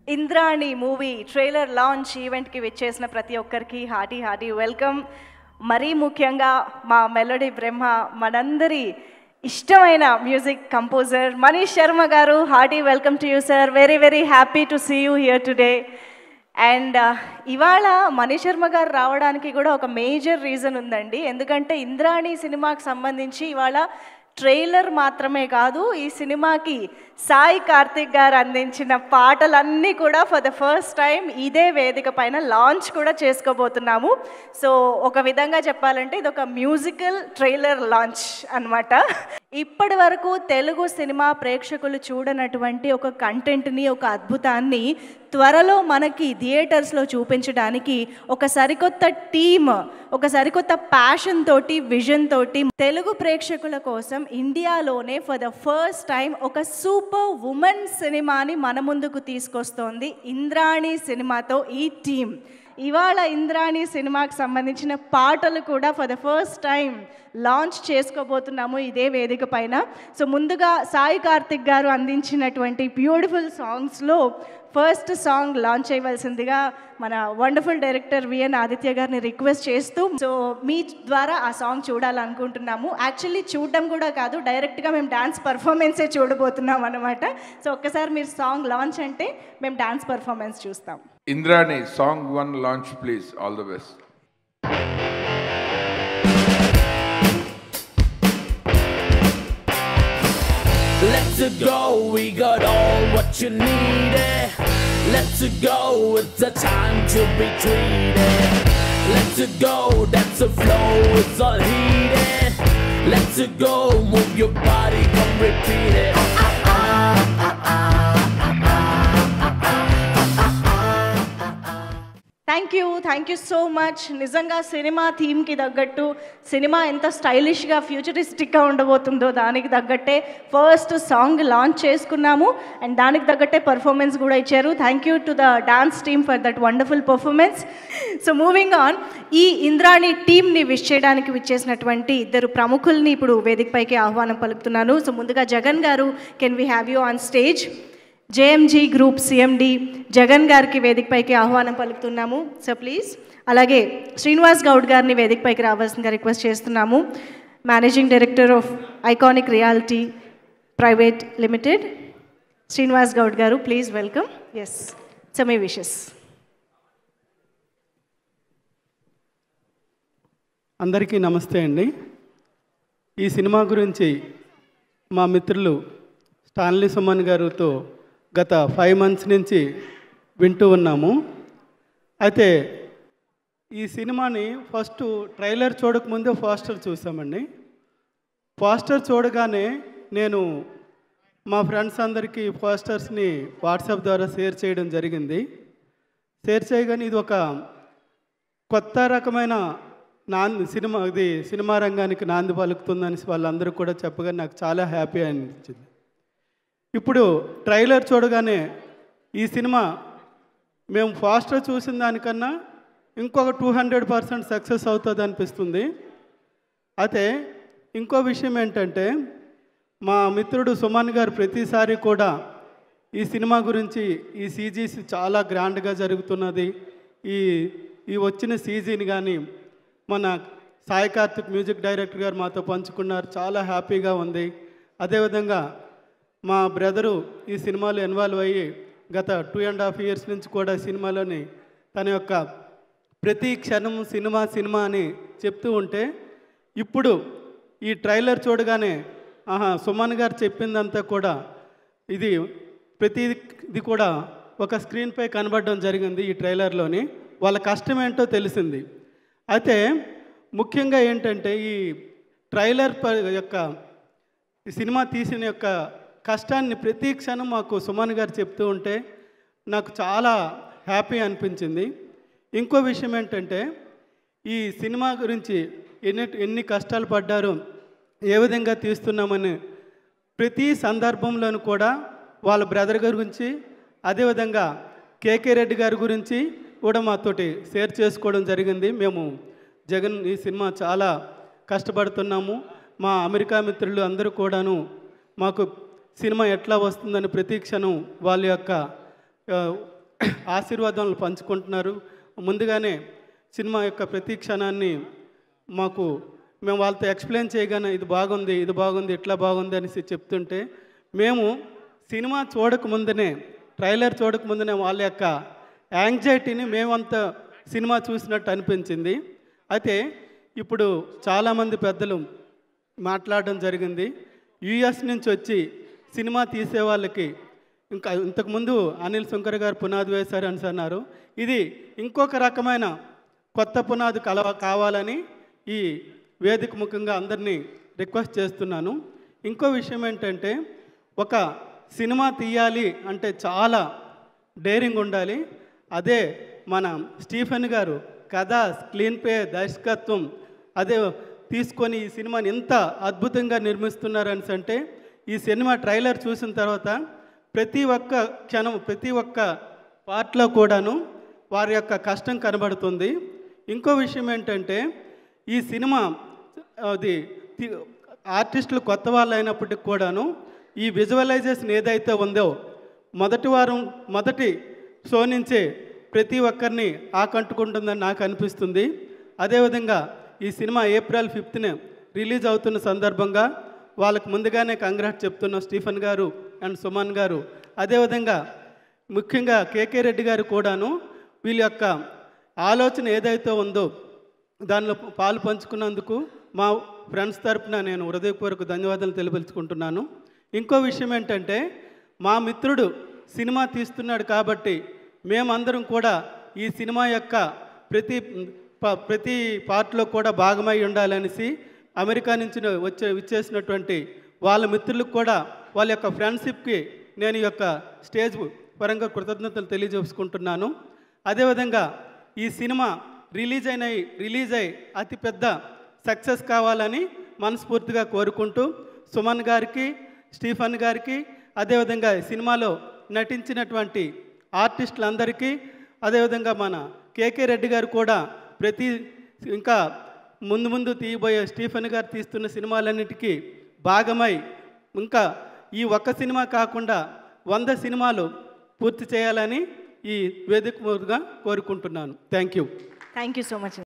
Indrani movie trailer launch ఈవెంట్కి విచ్చేసిన ప్రతి ఒక్కరికి హార్టీ వెల్కమ్. మరీ ముఖ్యంగా మా మెలోడీ బ్రహ్మ మనందరి ఇష్టమైన మ్యూజిక్ కంపోజర్ మనీష్ శర్మ గారు, hearty welcome to you sir. Very happy to see you here today. And ఇవాళ మనీష్ శర్మ గారు రావడానికి కూడా ఒక మేజర్ రీజన్ ఉందండి. ఎందుకంటే ఇంద్రాణి సినిమాకి సంబంధించి ఇవాళ ట్రైలర్ మాత్రమే కాదు, ఈ సినిమాకి సాయి కార్తిక్ గారు అందించిన పాటలన్నీ కూడా ఫర్ ద ఫస్ట్ టైం ఇదే వేదిక పైన లాంచ్ కూడా చేసుకోబోతున్నాము. సో ఒక విధంగా చెప్పాలంటే ఇది ఒక మ్యూజికల్ ట్రైలర్ లాంచ్ అన్నమాట. ఇప్పటి వరకు తెలుగు సినిమా ప్రేక్షకులు చూడనటువంటి ఒక కంటెంట్ని, ఒక అద్భుతాన్ని త్వరలో మనకి థియేటర్స్లో చూపించడానికి ఒక సరికొత్త టీమ్, ఒక సరికొత్త ప్యాషన్ తోటి, విజన్ తోటి తెలుగు ప్రేక్షకుల కోసం ఇండియాలోనే ఫర్ ద ఫస్ట్ టైం ఒక సూపర్ ఉమెన్ సినిమాని మన ముందుకు తీసుకొస్తోంది ఇంద్రాణి సినిమాతో ఈ టీం. ఇవాళ ఇంద్రాణి సినిమాకి సంబంధించిన పాటలు కూడా for the first time launch చేసుకోబోతున్నాము ఇదే వేదిక పైన. సో ముందుగా సాయి కార్తిక్ గారు అందించినటువంటి బ్యూటిఫుల్ సాంగ్స్లో ఫస్ట్ సాంగ్ లాంచ్ చేయవలసిందిగా మన వండర్ఫుల్ డైరెక్టర్ విఎన్ ఆదిత్య గారిని రిక్వెస్ట్ చేస్తూ, సో మీ ద్వారా ఆ సాంగ్ చూడాలనుకుంటున్నాము. యాక్చువల్లీ చూడడం కూడా కాదు, డైరెక్ట్గా మేము డాన్స్ పర్ఫార్మెన్సే చూడబోతున్నాం అన్నమాట. సో ఒక్కసారి మీరు సాంగ్ లాంచ్ అంటే మేము డాన్స్ పర్ఫార్మెన్స్ చూస్తాం. Indrani, song 1 launch please. All the best. Let's go, we got all what you needed. Let's go, it's the time to be treated. Let's go, that's the flow, it's all heated. Let's go, move your body, come repeat it. Thank you so much. నిజంగా cinema థీమ్కి తగ్గట్టు, cinema ఎంత స్టైలిష్గా ఫ్యూచరిస్టిక్గా ఉండబోతుందో దానికి తగ్గట్టే first song launch చేసుకున్నాము. And దానికి తగ్గట్టే పర్ఫార్మెన్స్ కూడా ఇచ్చారు. Thank you to the dance team for that wonderful performance. So moving on, ఈ ఇంద్రాణి టీమ్ని విష్ చేయడానికి విచ్చేసినటువంటి ఇద్దరు ప్రముఖుల్ని ఇప్పుడు వేదికపైకి ఆహ్వానం పలుకుతున్నాను. సో ముందుగా జగన్ గారు, can we have you on stage. JMG group CMD Jagan గారికి వేదికపైకి ఆహ్వానం పలుకుతున్నాము. So please. అలాగే శ్రీనివాస్ గౌడ్ గారిని వేదికపైకి రావాల్సిందిగా రిక్వెస్ట్ చేస్తున్నాము. Managing director of iconic reality private limited Srinivas Goud garu, please welcome. Yes, so my wishes. అందరికీ నమస్తే అండి. ఈ సినిమా గురించి మా మిత్రులు స్టాన్లీ సుమన్ గారితో గత 5 months నుంచి వింటూ ఉన్నాము. అయితే ఈ సినిమాని ఫస్ట్ ట్రైలర్ చూడకముందే పోస్టర్ చూసామండి. పోస్టర్ చూడగానే నేను మా ఫ్రెండ్స్ అందరికీ పోస్టర్స్ని వాట్సాప్ ద్వారా షేర్ చేయడం జరిగింది. షేర్ చేయగానే ఇది ఒక కొత్త రకమైన సినిమా రంగానికి నాంది పలుకుతుందని వాళ్ళందరూ కూడా చెప్పగా నాకు చాలా హ్యాపీ అనిపించింది. ఇప్పుడు ట్రైలర్ చూడగానే ఈ సినిమా మేము పోస్టర్ చూసిన దానికన్నా ఇంకొక 200% సక్సెస్ అవుతుంది అనిపిస్తుంది. అయితే ఇంకో విషయం ఏంటంటే, మా మిత్రుడు సుమన్ గారు ప్రతిసారి కూడా ఈ సినిమా గురించి ఈ సీజీస్ చాలా గ్రాండ్గా జరుగుతున్నది, ఈ వచ్చిన సీజీని కానీ మన సాయి కార్తిక్ మ్యూజిక్ డైరెక్టర్ గారు మాతో పంచుకున్నారు. చాలా హ్యాపీగా ఉంది. అదేవిధంగా మా బ్రదరు ఈ సినిమాలో ఇన్వాల్వ్ అయ్యి గత 2.5 years నుంచి కూడా సినిమాలోని తన యొక్క ప్రతి క్షణం సినిమా అని చెప్తూ ఉంటే, ఇప్పుడు ఈ ట్రైలర్ చూడగానే సుమన్ గారు చెప్పిందంతా కూడా ప్రతిది కూడా ఒక స్క్రీన్పై కనబడడం జరిగింది. ఈ ట్రైలర్లోని వాళ్ళ కష్టం ఏంటో తెలిసింది. అయితే ముఖ్యంగా ఏంటంటే, ఈ ట్రైలర్ యొక్క సినిమా తీసిన యొక్క కష్టాన్ని ప్రతి క్షణం మాకు సుమన్ గారు చెప్తూ ఉంటే నాకు చాలా హ్యాపీ అనిపించింది. ఇంకో విషయం ఏంటంటే, ఈ సినిమా గురించి ఎన్ని కష్టాలు పడ్డారో, ఏ విధంగా తీస్తున్నామని ప్రతి సందర్భంలోనూ కూడా వాళ్ళ బ్రదర్ గారి గురించి, అదేవిధంగా కేకే రెడ్డి గారి గురించి కూడా మాతోటి షేర్ చేసుకోవడం జరిగింది. మేము జగన్ ఈ సినిమా చాలా కష్టపడుతున్నాము, మా అమెరికా మిత్రులు అందరూ కూడాను మాకు సినిమా ఎట్లా వస్తుందని ప్రతి క్షణం వాళ్ళ యొక్క ఆశీర్వాదాలు పంచుకుంటున్నారు. ముందుగానే సినిమా యొక్క ప్రతి క్షణాన్ని మేము వాళ్ళతో ఎక్స్ప్లెయిన్ చేయగానే ఇది బాగుంది, ఇది బాగుంది, ఇట్లా బాగుంది అనేసి చెప్తుంటే మేము సినిమా చూడకముందునే, ట్రైలర్ చూడకముందునే వాళ్ళ యొక్క యాంగ్జైటీని మేమంతా సినిమా చూసినట్టు అనిపించింది. అయితే ఇప్పుడు చాలామంది పెద్దలు మాట్లాడడం జరిగింది. యుఎస్ నుంచి వచ్చి సినిమా తీసే వాళ్ళకి ఇంతకుముందు అనిల్ శంకర్ గారు పునాది వేశారు అని అన్నారు. ఇది ఇంకొక రకమైన కొత్త పునాది కావాలని ఈ వేదిక ముఖంగా అందరినీ రిక్వెస్ట్ చేస్తున్నాను. ఇంకో విషయం ఏంటంటే, ఒక సినిమా తీయాలి అంటే చాలా డేరింగ్ ఉండాలి. అదే మన స్టీఫెన్ గారు కథ, స్క్రీన్ ప్లే, దర్శకత్వం అదే తీసుకొని ఈ సినిమాని ఎంత అద్భుతంగా నిర్మిస్తున్నారని అంటే, ఈ సినిమా ట్రైలర్ చూసిన తర్వాత ప్రతి ఒక్క క్షణం, ప్రతి ఒక్క పార్ట్లో కూడాను వారి యొక్క కష్టం కనబడుతుంది. ఇంకో విషయం ఏంటంటే, ఈ సినిమా అది ఆర్టిస్టులు కొత్త వాళ్ళు అయినప్పటికి కూడాను ఈ విజువలైజేషన్ ఏదైతే ఉందో మొదటి షో నుంచే ప్రతి ఒక్కరిని ఆకట్టుకుంటుందని నాకు అనిపిస్తుంది. అదేవిధంగా ఈ సినిమా ఏప్రిల్ 5న రిలీజ్ అవుతున్న సందర్భంగా వాళ్ళకు ముందుగానే కంగ్రాట్స్ చెప్తున్న స్టీఫెన్ గారు అండ్ సుమన్ గారు, అదేవిధంగా ముఖ్యంగా కేకే రెడ్డి గారు కూడాను వీళ్ళ యొక్క ఆలోచన ఏదైతే ఉందో దానిలో పాలు పంచుకున్నందుకు మా ఫ్రెండ్స్ తరపున నేను హృదయపూర్వక ధన్యవాదాలు తెలియపరుచుకుంటున్నాను. ఇంకో విషయం ఏంటంటే, మా మిత్రుడు సినిమా తీస్తున్నాడు కాబట్టి మేమందరం కూడా ఈ సినిమా యొక్క ప్రతి పార్ట్లో కూడా భాగమై ఉండాలనేసి అమెరికా నుంచి విచ్చేసినటువంటి వాళ్ళ మిత్రులకు కూడా వాళ్ళ యొక్క ఫ్రెండ్షిప్కి నేను ఈ యొక్క స్టేజ్ పరంగా కృతజ్ఞతలు తెలియజేసుకుంటున్నాను. అదేవిధంగా ఈ సినిమా రిలీజ్ అయి అతిపెద్ద సక్సెస్ కావాలని మనస్ఫూర్తిగా కోరుకుంటూ సుమన్ గారికి, స్టీఫెన్ గారికి, అదేవిధంగా సినిమాలో నటించినటువంటి ఆర్టిస్టులందరికీ, అదేవిధంగా మన కేకే రెడ్డి గారు కూడా ఇంకా ముందు తీయబోయే స్టీఫెన్ గారు తీస్తున్న సినిమాలన్నిటికీ భాగమై ఇంకా ఈ ఒక్క సినిమా కాకుండా 100 సినిమాలు పూర్తి చేయాలని ఈ వేదిక మూలంగా కోరుకుంటున్నాను. Thank you so much.